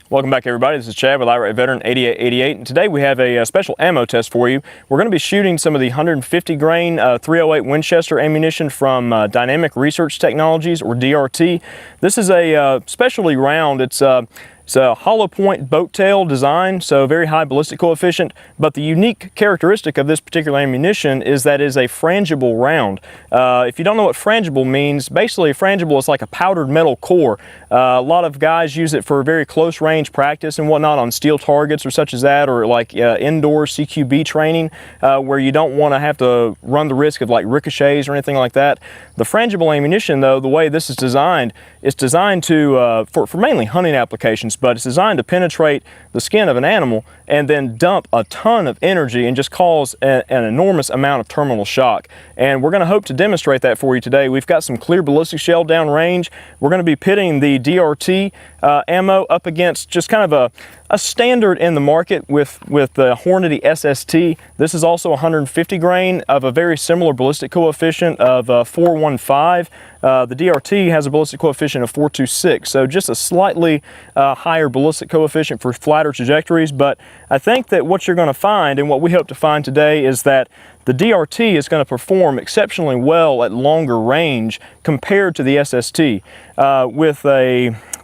Welcome back, everybody. This is Chad with Irate Veteran 8888, and today we have a special ammo test for you. We're going to be shooting some of the 150 grain 308 Winchester ammunition from Dynamic Research Technologies, or DRT. This is a specialty round. It's a hollow point boat tail design, so very high ballistic coefficient, but the unique characteristic of this particular ammunition is that it is a frangible round. If you don't know what frangible means, basically a frangible is like a powdered metal core. A lot of guys use it for very close range practice and whatnot on steel targets or such as that, or like indoor CQB training where you don't want to have to run the risk of like ricochets or anything like that. The frangible ammunition, though, the way this is designed, it's designed to for mainly hunting applications, but it's designed to penetrate the skin of an animal and then dump a ton of energy and just cause an enormous amount of terminal shock. And we're going to hope to demonstrate that for you today. We've got some clear ballistic shell down range. We're going to be pitting the DRT ammo up against just kind of a standard in the market with the Hornady SST. This is also 150 grain of a very similar ballistic coefficient of 415. The DRT has a ballistic coefficient of 426, so just a slightly higher ballistic coefficient for flatter trajectories. But I think that what you're going to find, and what we hope to find today, is that the DRT is going to perform exceptionally well at longer range compared to the SST.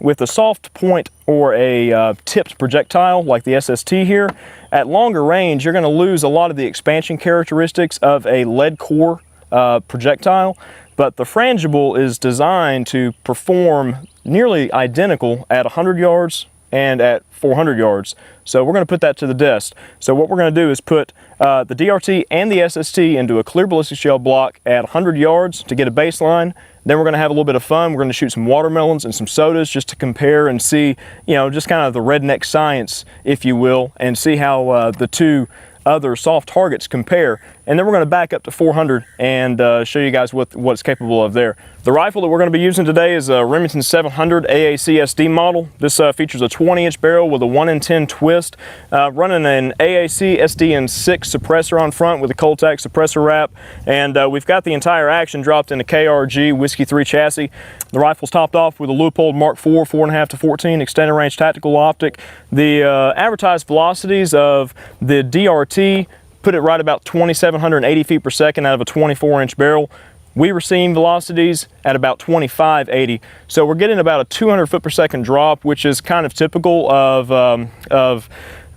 With a soft point or a tipped projectile like the SST here, at longer range you're going to lose a lot of the expansion characteristics of a lead core projectile. But the frangible is designed to perform nearly identical at 100 yards and at 400 yards. So we're going to put that to the test. So what we're going to do is put the DRT and the SST into a clear ballistic shell block at 100 yards to get a baseline. Then we're going to have a little bit of fun. We're going to shoot some watermelons and some sodas just to compare and see, you know, just kind of the redneck science, if you will, and see how the two other soft targets compare. And then we're going to back up to 400 and show you guys what it's capable of there. The rifle that we're going to be using today is a Remington 700 AAC SD model. This features a 20-inch barrel with a 1-in-10 twist, running an AAC SDN6 suppressor on front with a Coltac suppressor wrap, and we've got the entire action dropped in a KRG Whiskey 3 chassis. The rifle's topped off with a Leupold Mark IV 4.5 to 14 extended range tactical optic. The advertised velocities of the DRT put it right about 2,780 feet per second out of a 24-inch barrel. We were seeing velocities at about 2,580, so we're getting about a 200 foot per second drop, which is kind of typical of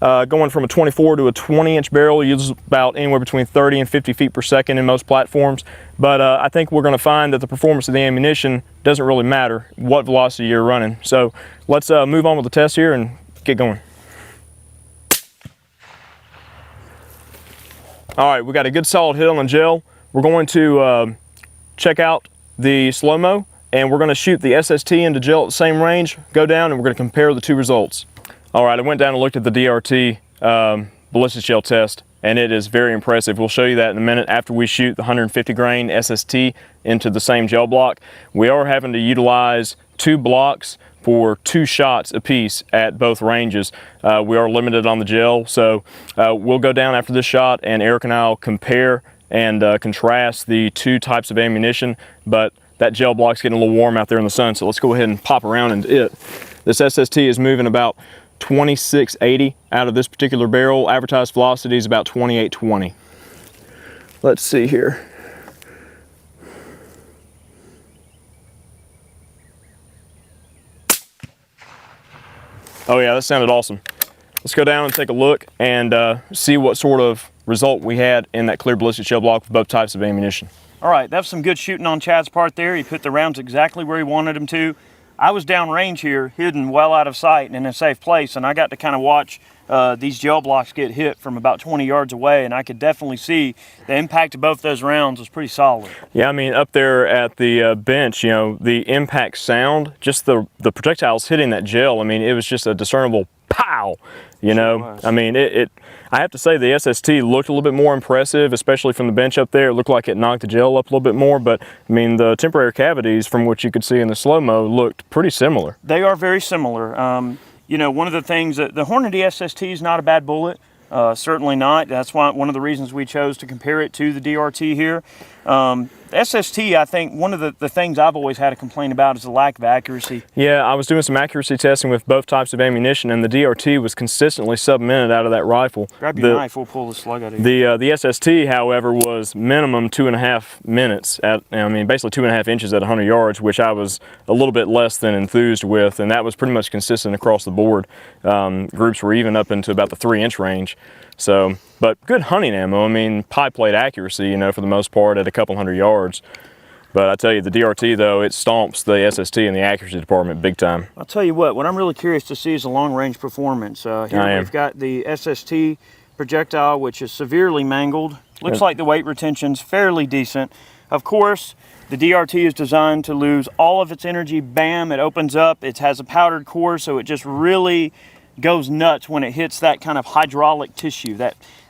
going from a 24 to a 20-inch barrel. You use about anywhere between 30 and 50 feet per second in most platforms. But I think we're going to find that the performance of the ammunition doesn't really matter what velocity you're running. So let's move on with the test here and get going. All right, we got a good solid hit on the gel. We're going to check out the slow-mo, and we're going to shoot the SST into gel at the same range, go down, and we're going to compare the two results. All right, I went down and looked at the DRT ballistics gel test, and it is very impressive. We'll show you that in a minute after we shoot the 150 grain SST into the same gel block. We are having to utilize 2 blocks for 2 shots apiece at both ranges. We are limited on the gel, so we'll go down after this shot, and Eric and I will compare and contrast the 2 types of ammunition. But that gel block's getting a little warm out there in the sun, so let's go ahead and pop around into it. This SST is moving about 2680 out of this particular barrel. Advertised velocity is about 2820. Let's see here. Oh yeah, that sounded awesome. Let's go down and take a look and see what sort of result we had in that clear ballistic shell block with both types of ammunition. All right, that's some good shooting on Chad's part there. He put the rounds exactly where he wanted them to. I was downrange here, hidden well out of sight and in a safe place, and I got to kind of watch these gel blocks get hit from about 20 yards away, and I could definitely see the impact of both those rounds was pretty solid. Yeah, I mean, up there at the bench, you know, the impact sound, just the projectiles hitting that gel, I mean, it was just a discernible pow, you know. I mean, I have to say the SST looked a little bit more impressive, especially from the bench up there. It looked like it knocked the gel up a little bit more, but I mean, the temporary cavities from what you could see in the slow-mo looked pretty similar. They are very similar. You know, one of the things that the Hornady SST is not a bad bullet. Certainly not. That's one of the reasons we chose to compare it to the DRT here. The SST, I think one of the things I've always had a complaint about is the lack of accuracy. Yeah, I was doing some accuracy testing with both types of ammunition, and the DRT was consistently sub-minute out of that rifle. Grab your knife, we'll pull the slug out of here. The SST, however, was minimum 2.5 minutes at, I mean, basically 2.5 inches at 100 yards, which I was a little bit less than enthused with, and that was pretty much consistent across the board. Groups were even up into about the 3-inch range. So, but good hunting ammo. I mean, pie plate accuracy, you know, for the most part at a couple hundred yards. But I tell you, the DRT though, it stomps the SST in the accuracy department big time. I'll tell you what I'm really curious to see is the long range performance. Here we've got the SST projectile, which is severely mangled. Looks like the weight retention's fairly decent. Of course, the DRT is designed to lose all of its energy. Bam, it opens up. It has a powdered core, so it just really goes nuts when it hits that kind of hydraulic tissue,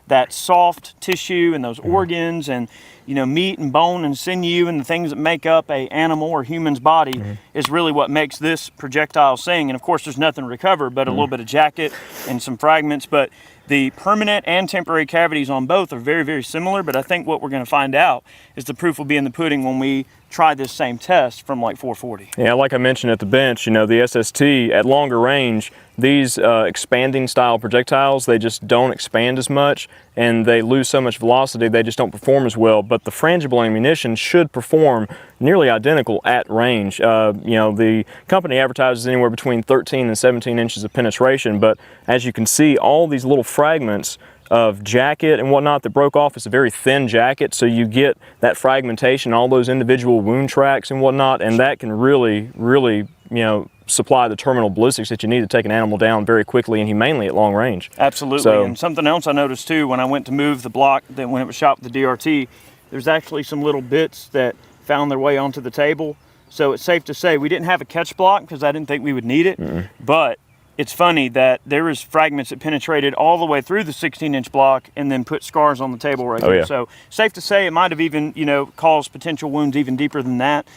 that soft tissue and those organs and, you know, meat and bone and sinew and the things that make up a animal or human's body is really what makes this projectile sing. And of course there's nothing to recover but a little bit of jacket and some fragments, but the permanent and temporary cavities on both are very, very similar. But I think what we're going to find out is the proof will be in the pudding when we try this same test from like 440. Yeah, like I mentioned at the bench, you know, the SST at longer range, these expanding style projectiles, they just don't expand as much and they lose so much velocity, they just don't perform as well. But the frangible ammunition should perform nearly identical at range. You know, the company advertises anywhere between 13 and 17 inches of penetration, but as you can see, all these little fragments of jacket and whatnot that broke off. It's a very thin jacket, so you get that fragmentation, all those individual wound tracks and whatnot, and that can really, you know, supply the terminal ballistics that you need to take an animal down very quickly and humanely at long range. Absolutely. So, and something else I noticed too when I went to move the block, that when it was shot with the DRT, there's actually some little bits that found their way onto the table. So it's safe to say we didn't have a catch block because I didn't think we would need it, but it's funny that there is fragments that penetrated all the way through the 16-inch block and then put scars on the table right here. So safe to say it might have even, you know, caused potential wounds even deeper than that.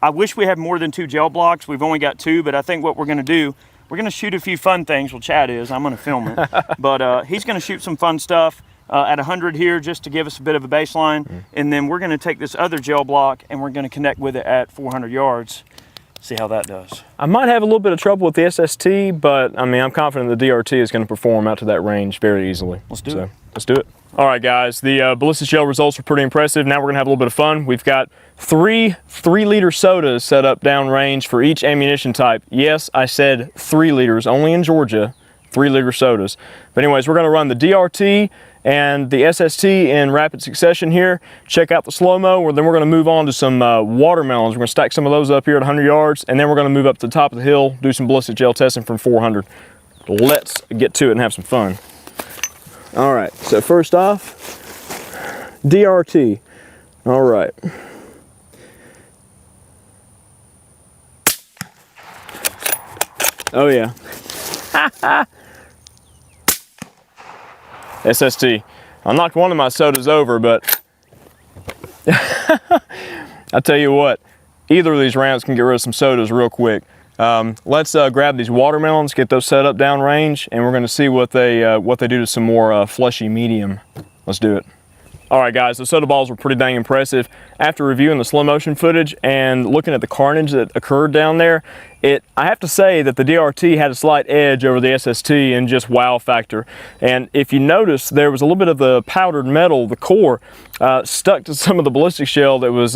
I wish we had more than 2 gel blocks. We've only got 2, but I think what we're going to do, we're going to shoot a few fun things. Well, Chad is. I'm going to film it. But he's going to shoot some fun stuff at 100 here just to give us a bit of a baseline. And then we're going to take this other gel block and we're going to connect with it at 400 yards. See how that does. I might have a little bit of trouble with the SST, but I mean, I'm confident the DRT is going to perform out to that range very easily. Let's do it. Let's do it. All right, guys, the ballistic gel results were pretty impressive. Now we're going to have a little bit of fun. We've got 3 3-liter sodas set up downrange for each ammunition type. Yes, I said 3 liters, only in Georgia, 3-liter sodas. But anyways, we're going to run the DRT and the SST in rapid succession here. Check out the slow-mo, then we're going to move on to some watermelons. We're going to stack some of those up here at 100 yards, and then we're going to move up to the top of the hill, do some ballistic gel testing from 400. Let's get to it and have some fun. All right, so first off, DRT. All right. Oh yeah. SST. I knocked one of my sodas over, but I tell you what, either of these rounds can get rid of some sodas real quick. Let's grab these watermelons, get those set up downrange, and we're going to see what they do to some more fleshy medium. Let's do it. All right, guys, the soda balls were pretty dang impressive. After reviewing the slow motion footage and looking at the carnage that occurred down there, I have to say that the DRT had a slight edge over the SST in just wow factor. And if you notice, there was a little bit of the powdered metal, the core, stuck to some of the ballistic shell that was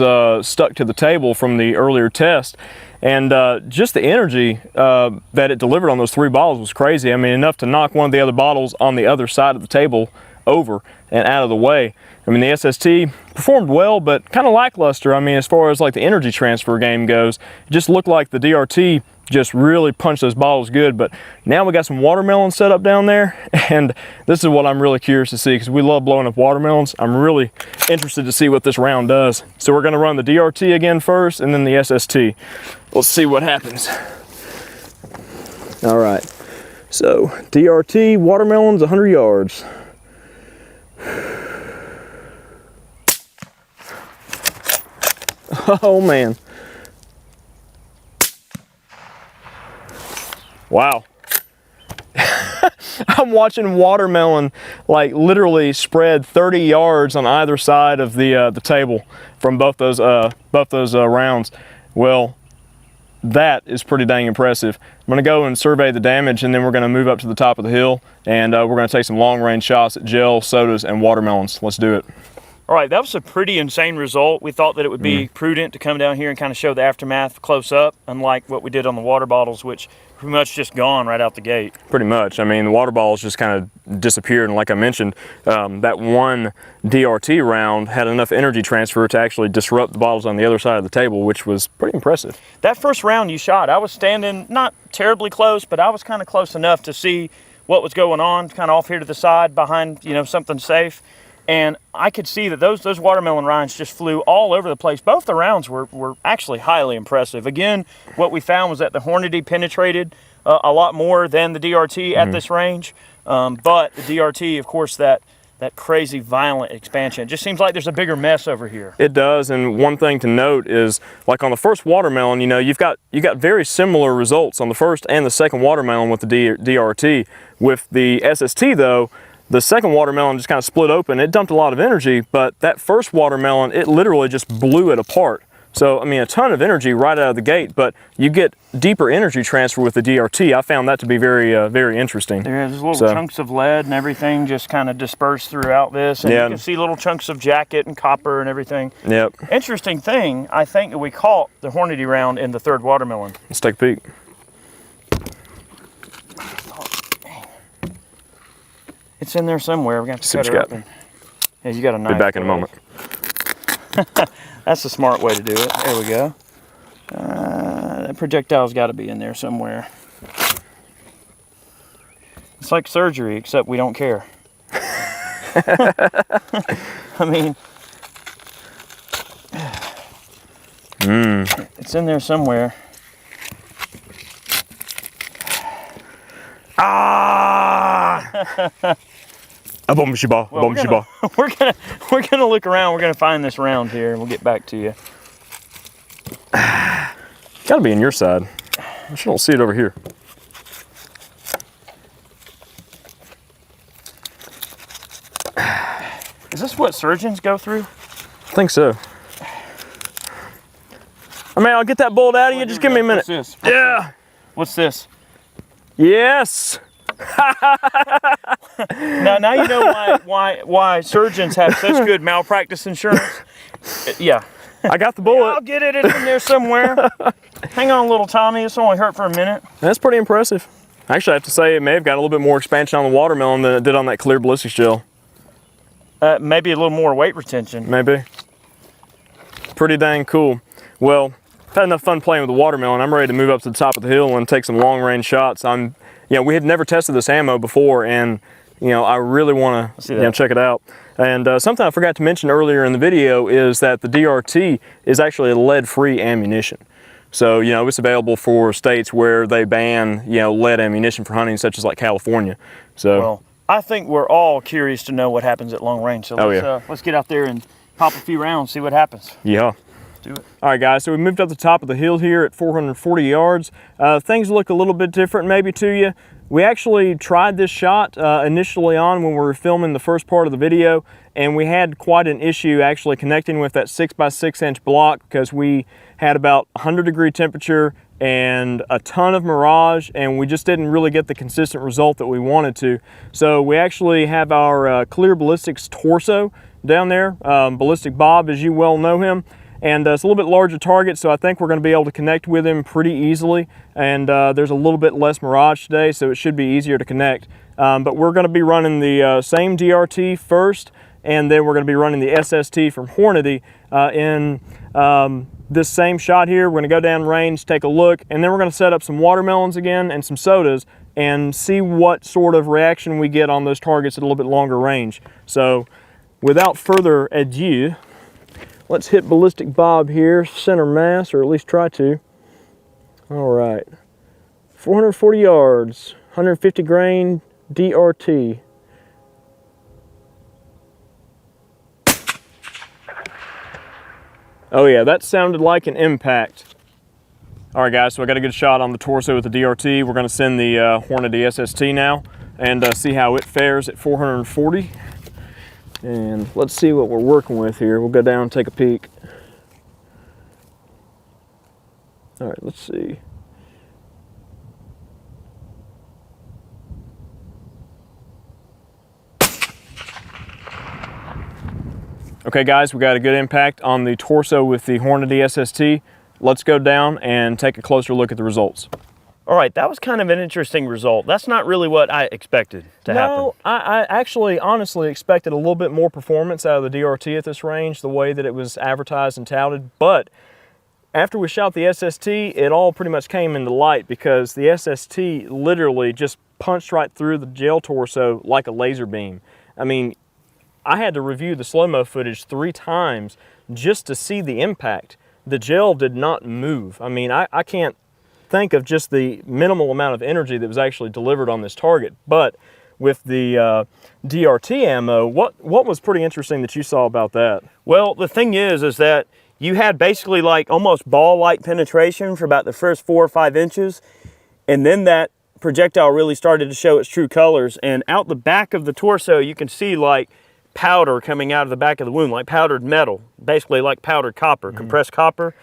stuck to the table from the earlier test. And just the energy that it delivered on those 3 bottles was crazy. I mean, enough to knock one of the other bottles on the other side of the table over and out of the way. I mean, the SST performed well, but kind of lackluster. I mean, as far as like the energy transfer game goes, it just looked like the DRT just really punched those bottles good. But now we got some watermelons set up down there, and this is what I'm really curious to see, because we love blowing up watermelons. I'm really interested to see what this round does. So we're going to run the DRT again first, and then the SST. Let's see what happens. All right, so DRT, watermelons, 100 yards. Oh man. Wow. I'm watching watermelon like literally spread 30 yards on either side of the table from both those rounds. Well, that is pretty dang impressive. I'm gonna go and survey the damage, and then we're gonna move up to the top of the hill, and we're gonna take some long range shots at gel, sodas, and watermelons. Let's do it. All right, that was a pretty insane result. We thought that it would be prudent to come down here and kind of show the aftermath close up, unlike what we did on the water bottles, which pretty much just gone right out the gate. Pretty much. I mean, the water bottles just kind of disappeared, and like I mentioned, that one DRT round had enough energy transfer to actually disrupt the bottles on the other side of the table, which was pretty impressive. That first round you shot, I was standing not terribly close, but I was kind of close enough to see what was going on, kind of off here to the side behind, you know, something safe. And I could see that those watermelon rinds just flew all over the place. Both the rounds were actually highly impressive. Again, what we found was that the Hornady penetrated a lot more than the DRT at this range. But the DRT, of course, that crazy violent expansion. It just seems like there's a bigger mess over here. It does, and one thing to note is, like on the first watermelon, you know, you got very similar results on the first and the second watermelon with the DRT. With the SST though, the second watermelon just kind of split open. It dumped a lot of energy, but that first watermelon, it literally just blew it apart. So, I mean, a ton of energy right out of the gate, but you get deeper energy transfer with the DRT. I found that to be very, very interesting. There's little chunks of lead and everything just kind of dispersed throughout this. And you can see little chunks of jacket and copper and everything. Yep. Interesting thing, I think that we caught the Hornady round in the third watermelon. Let's take a peek. It's in there somewhere. We're going to have to cut it open. Yeah, you got a knife. Be back in a moment. That's the smart way to do it. There we go. That projectile's got to be in there somewhere. It's like surgery, except we don't care. I mean, it's in there somewhere. Ah! Well, we're gonna look around. We're gonna find this round here, and we'll get back to you. Gotta be in your side. I just don't see it over here. Is this what surgeons go through? I think so. I mean, I'll get that bolt out of you. Just give me a minute. What's this? Yeah. What's this? Yes. Now you know why surgeons have such good malpractice insurance. Yeah. I got the bullet. Yeah, I'll get it. It's in there somewhere. Hang on, little Tommy. This only hurt for a minute. That's pretty impressive. Actually, I have to say it may have got a little bit more expansion on the watermelon than it did on that clear ballistics gel. Maybe a little more weight retention. Maybe. Pretty dang cool. Well, I've had enough fun playing with the watermelon. I'm ready to move up to the top of the hill and take some long range shots. We had never tested this ammo before, and I really want to check it out. And something I forgot to mention earlier in the video is that the DRT is actually a lead-free ammunition. So it's available for states where they ban lead ammunition for hunting, such as like California. So well, I think we're all curious to know what happens at long range. So let's get out there and pop a few rounds, see what happens. Yeah. Do it. All right, guys, so we moved up the top of the hill here at 440 yards. Things look a little bit different maybe to you. We actually tried this shot initially on when we were filming the first part of the video, and we had quite an issue actually connecting with that 6x6 inch block because we had about 100-degree temperature and a ton of mirage, and we just didn't really get the consistent result that we wanted to. So we actually have our clear ballistics torso down there, Ballistic Bob, as you well know him. And it's a little bit larger target, so I think we're going to be able to connect with him pretty easily. And there's a little bit less mirage today, so it should be easier to connect. But we're going to be running the same DRT first, and then we're going to be running the SST from Hornady in this same shot here. We're going to go down range, take a look, and then we're going to set up some watermelons again and some sodas and see what sort of reaction we get on those targets at a little bit longer range. So without further ado, let's hit Ballistic Bob here, center mass, or at least try to. All right, 440 yards, 150 grain DRT. Oh yeah, that sounded like an impact. All right guys, so I got a good shot on the torso with the DRT. We're gonna send the Hornady SST now. and see how it fares at 440. And let's see what we're working with here. We'll go down and take a peek. All right, let's see. Okay guys, we got a good impact on the torso with the Hornady SST. Let's go down and take a closer look at the results. All right, that was kind of an interesting result. That's not really what I expected to happen. No, I actually honestly expected a little bit more performance out of the DRT at this range, the way that it was advertised and touted, but after we shot the SST, it all pretty much came into light because the SST literally just punched right through the gel torso like a laser beam. I mean, I had to review the slow-mo footage 3 times just to see the impact. The gel did not move. I mean, I can't think of just the minimal amount of energy that was actually delivered on this target. But with the DRT ammo, what was pretty interesting that you saw about that? Well, the thing is that you had basically like almost ball-like penetration for about the first 4 or 5 inches, and then that projectile really started to show its true colors, and out the back of the torso you can see like powder coming out of the back of the wound, like powdered metal, basically like powdered copper, compressed copper.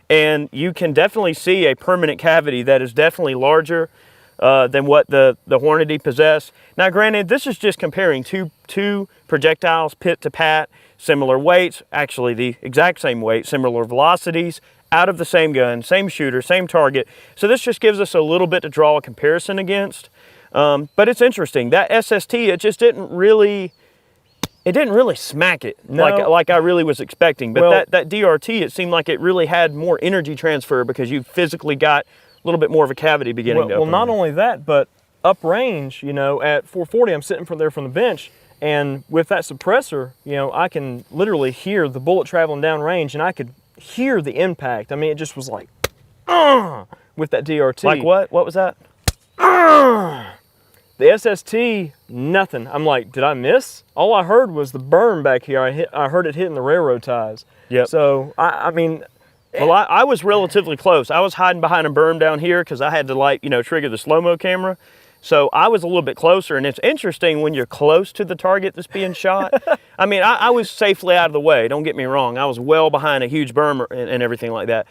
And you can definitely see a permanent cavity that is definitely larger than what the Hornady possessed. Now granted, this is just comparing two projectiles pit to pat, similar weights, actually the exact same weight, similar velocities, out of the same gun, same shooter, same target. So this just gives us a little bit to draw a comparison against. But it's interesting, that SST, it just didn't really smack it. No. like I really was expecting. But well, that DRT, it seemed like it really had more energy transfer because you physically got a little bit more of a cavity beginning to open. Well, not only that, but uprange, you know, at 440, I'm sitting there from the bench, and with that suppressor, you know, I can literally hear the bullet traveling down range, and I could hear the impact. I mean, it just was like, with that DRT. Like what? What was that? The SST, nothing. I'm like, did I miss? All I heard was the burn back here. I heard it hitting the railroad ties. Yep. So, I mean... Well, I was relatively close. I was hiding behind a berm down here because I had to, like, you know, trigger the slow-mo camera. So I was a little bit closer, and it's interesting when you're close to the target that's being shot. I mean, I was safely out of the way, don't get me wrong. I was well behind a huge berm and everything like that.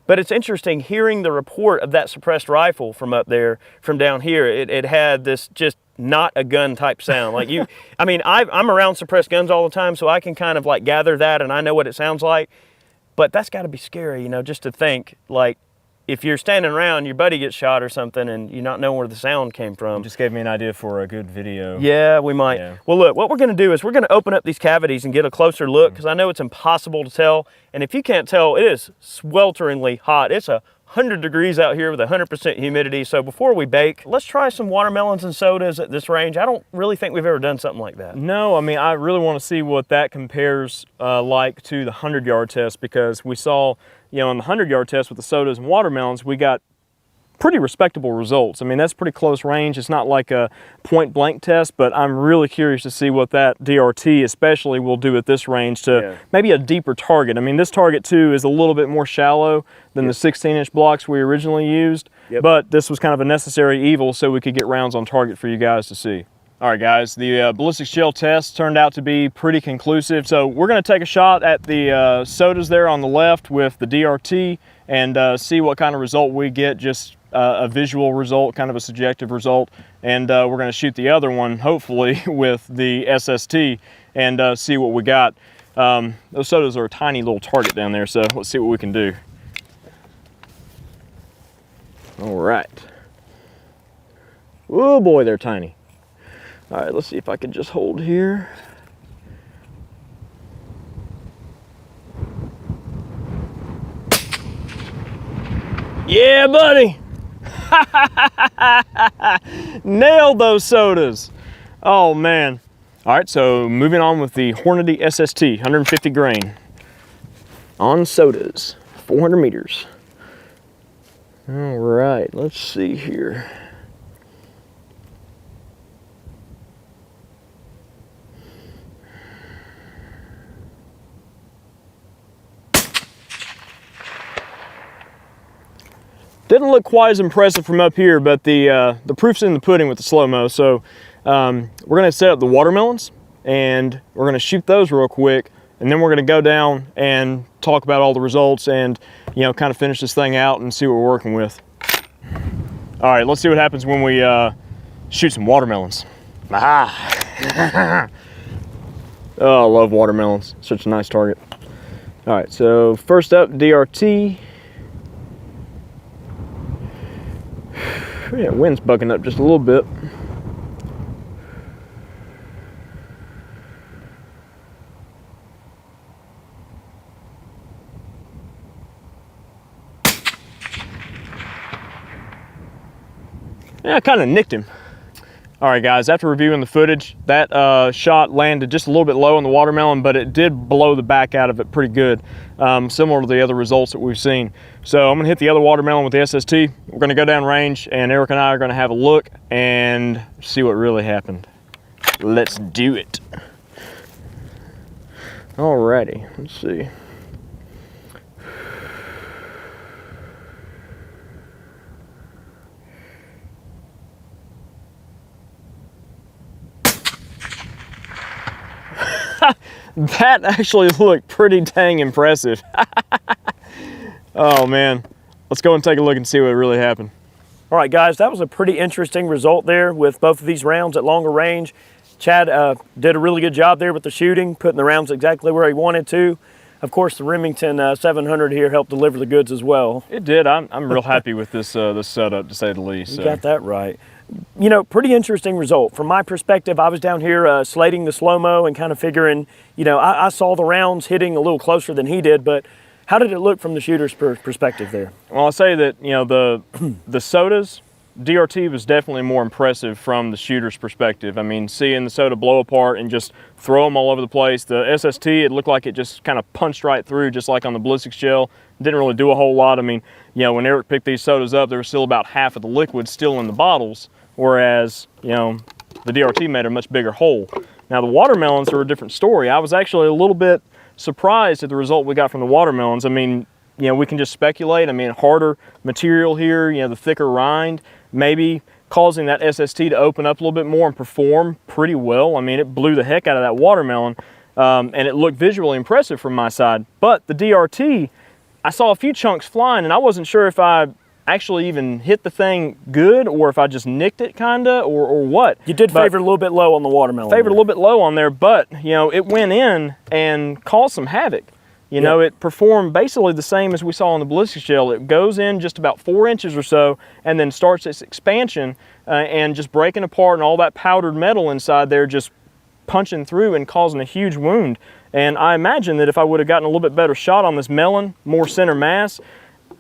But it's interesting hearing the report of that suppressed rifle from up there, from down here. It had this just not a gun type sound. Like you, I mean, I'm around suppressed guns all the time, so I can kind of like gather that and I know what it sounds like. But that's gotta be scary, you know, just to think, like, if you're standing around, your buddy gets shot or something and you not know where the sound came from. You just gave me an idea for a good video. Yeah, we might. Yeah. Well, look, what we're gonna do is we're gonna open up these cavities and get a closer look, because I know it's impossible to tell. And if you can't tell, it is swelteringly hot. It's 100 degrees out here with 100% humidity. So before we bake, let's try some watermelons and sodas at this range. I don't really think we've ever done something like that. No, I mean, I really want to see what that compares like to the 100-yard test, because we saw, you know, on the 100-yard test with the sodas and watermelons, we got pretty respectable results. I mean, that's pretty close range. It's not like a point blank test, but I'm really curious to see what that DRT especially will do at this range to maybe a deeper target. I mean, this target too is a little bit more shallow than the 16-inch blocks we originally used, but this was kind of a necessary evil so we could get rounds on target for you guys to see. All right, guys, the ballistics gel test turned out to be pretty conclusive. So we're gonna take a shot at the sodas there on the left with the DRT and see what kind of result we get, just a visual result, kind of a subjective result. And we're gonna shoot the other one, hopefully, with the SST and see what we got. Those sodas are a tiny little target down there, so let's see what we can do. All right. Oh boy, they're tiny. All right, let's see if I can just hold here. Yeah, buddy. Nailed those sodas. Oh man. All right, so moving on with the Hornady SST, 150 grain on sodas, 400 meters. All right, let's see here. Didn't look quite as impressive from up here, but the proof's in the pudding with the slow-mo. So we're gonna set up the watermelons and we're gonna shoot those real quick, and then we're gonna go down and talk about all the results and, you know, kind of finish this thing out and see what we're working with. All right, let's see what happens when we shoot some watermelons. Aha! Oh, I love watermelons. Such a nice target. All right, so first up, DRT. Yeah, wind's bucking up just a little bit. Yeah, I kind of nicked him. All right, guys, after reviewing the footage, that shot landed just a little bit low on the watermelon, but it did blow the back out of it pretty good, similar to the other results that we've seen. So I'm gonna hit the other watermelon with the SST. We're gonna go down range, and Eric and I are gonna have a look and see what really happened. Let's do it. Alrighty, let's see. That actually looked pretty dang impressive. Oh man, let's go and take a look and see what really happened. All right, guys, that was a pretty interesting result there with both of these rounds at longer range. Chad did a really good job there with the shooting, putting the rounds exactly where he wanted to. Of course, the Remington 700 here helped deliver the goods as well. It did. I'm real happy with this this setup, to say the least. You got that right. You know, pretty interesting result. From my perspective, I was down here slating the slow-mo and kind of figuring, you know, I saw the rounds hitting a little closer than he did, but how did it look from the shooter's perspective there? Well, I'll say that, you know, the sodas, DRT was definitely more impressive from the shooter's perspective. I mean, seeing the soda blow apart and just throw them all over the place. The SST, it looked like it just kind of punched right through, just like on the ballistics gel. Didn't really do a whole lot. I mean, you know, when Eric picked these sodas up, there was still about half of the liquid still in the bottles, whereas, you know, the DRT made a much bigger hole. Now, the watermelons are a different story. I was actually a little bit surprised at the result we got from the watermelons. I mean, you know, we can just speculate. I mean, harder material here, you know, the thicker rind, maybe causing that SST to open up a little bit more and perform pretty well. I mean, it blew the heck out of that watermelon, and it looked visually impressive from my side. But the DRT, I saw a few chunks flying, and I wasn't sure if I actually even hit the thing good or if I just nicked it kinda or what. You did favor a little bit low on the watermelon. Favored a little bit low on there, but you know, it went in and caused some havoc. You know, it performed basically the same as we saw on the ballistics gel. It goes in just about 4 inches or so and then starts its expansion and just breaking apart, and all that powdered metal inside there just punching through and causing a huge wound. And I imagine that if I would have gotten a little bit better shot on this melon, more center mass,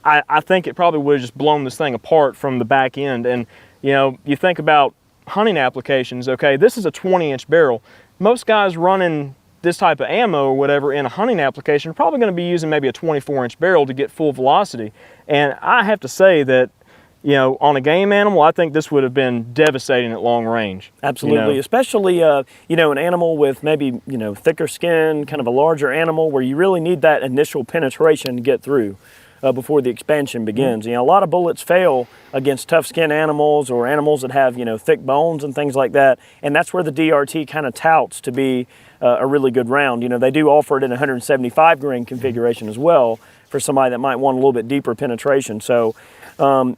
I think it probably would have just blown this thing apart from the back end. And you know, you think about hunting applications, okay, this is a 20-inch barrel. Most guys running this type of ammo or whatever in a hunting application are probably going to be using maybe a 24-inch barrel to get full velocity. And I have to say that, you know, on a game animal, I think this would have been devastating at long range. Absolutely, you know? Especially, you know, an animal with maybe, you know, thicker skin, kind of a larger animal where you really need that initial penetration to get through before the expansion begins. You know, a lot of bullets fail against tough skin animals or animals that have, you know, thick bones and things like that. And that's where the DRT kind of touts to be a really good round. You know, they do offer it in a 175 grain configuration as well for somebody that might want a little bit deeper penetration. So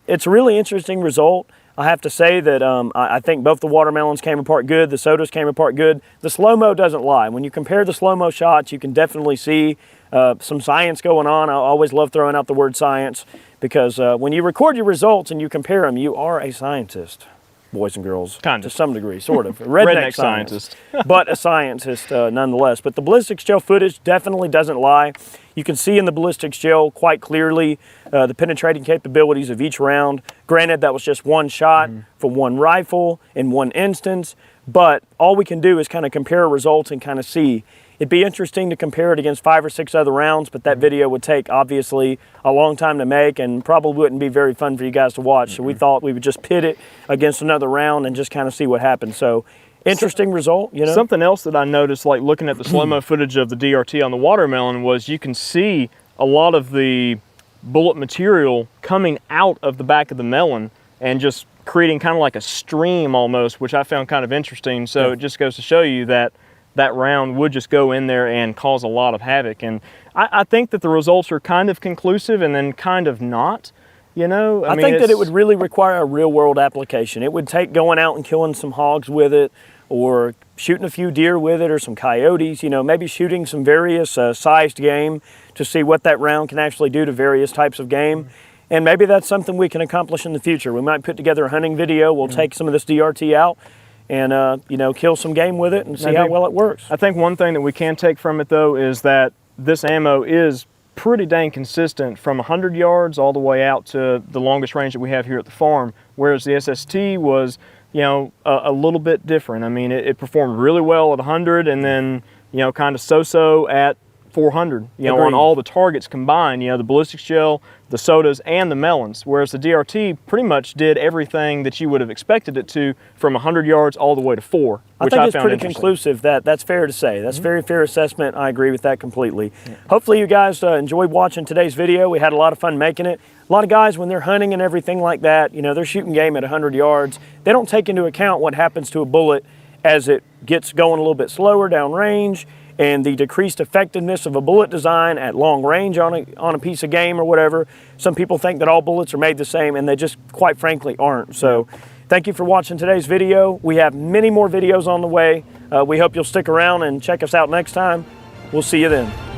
it's a really interesting result. I have to say that I think both the watermelons came apart good, the sodas came apart good. The slow-mo doesn't lie. When you compare the slow-mo shots, you can definitely see some science going on. I always love throwing out the word science because when you record your results and you compare them, you are a scientist, boys and girls. Kind of. To some degree, sort of. Redneck scientist. But a scientist nonetheless. But the ballistics gel footage definitely doesn't lie. You can see in the ballistics gel quite clearly the penetrating capabilities of each round. Granted, that was just one shot from one rifle in one instance, but all we can do is kind of compare results and kind of see. It'd be interesting to compare it against 5 or 6 other rounds, but that video would take, obviously, a long time to make and probably wouldn't be very fun for you guys to watch. So we thought we would just pit it against another round and just kind of see what happens. So interesting result, you know? Something else that I noticed, like looking at the slow-mo footage of the DRT on the watermelon, was you can see a lot of the bullet material coming out of the back of the melon and just creating kind of like a stream almost, which I found kind of interesting. So it just goes to show you that that round would just go in there and cause a lot of havoc. And I think that the results are kind of conclusive and then kind of not. You know, I think that it would really require a real world application. It would take going out and killing some hogs with it, or shooting a few deer with it, or some coyotes, you know, maybe shooting some various sized game to see what that round can actually do to various types of game. And maybe that's something we can accomplish in the future. We might put together a hunting video. We'll take some of this DRT out and, you know, kill some game with it and see how well it works. I think one thing that we can take from it, though, is that this ammo is pretty dang consistent from 100 yards all the way out to the longest range that we have here at the farm, whereas the SST was, you know, a little bit different. I mean, it performed really well at 100 and then, you know, kind of so-so at 400, you know, on all the targets combined, you know, the ballistics gel, the sodas, and the melons, whereas the DRT pretty much did everything that you would have expected it to from 100 yards all the way to 4, which I think it's pretty conclusive. That's fair to say. That's very fair assessment. I agree with that completely. Hopefully you guys enjoyed watching today's video. We had a lot of fun making it. A lot of guys, when they're hunting and everything like that, you know, they're shooting game at 100 yards. They don't take into account what happens to a bullet as it gets going a little bit slower down range, and the decreased effectiveness of a bullet design at long range on a piece of game or whatever. Some people think that all bullets are made the same, and they just quite frankly aren't. So thank you for watching today's video. We have many more videos on the way. We hope you'll stick around and check us out next time. We'll see you then.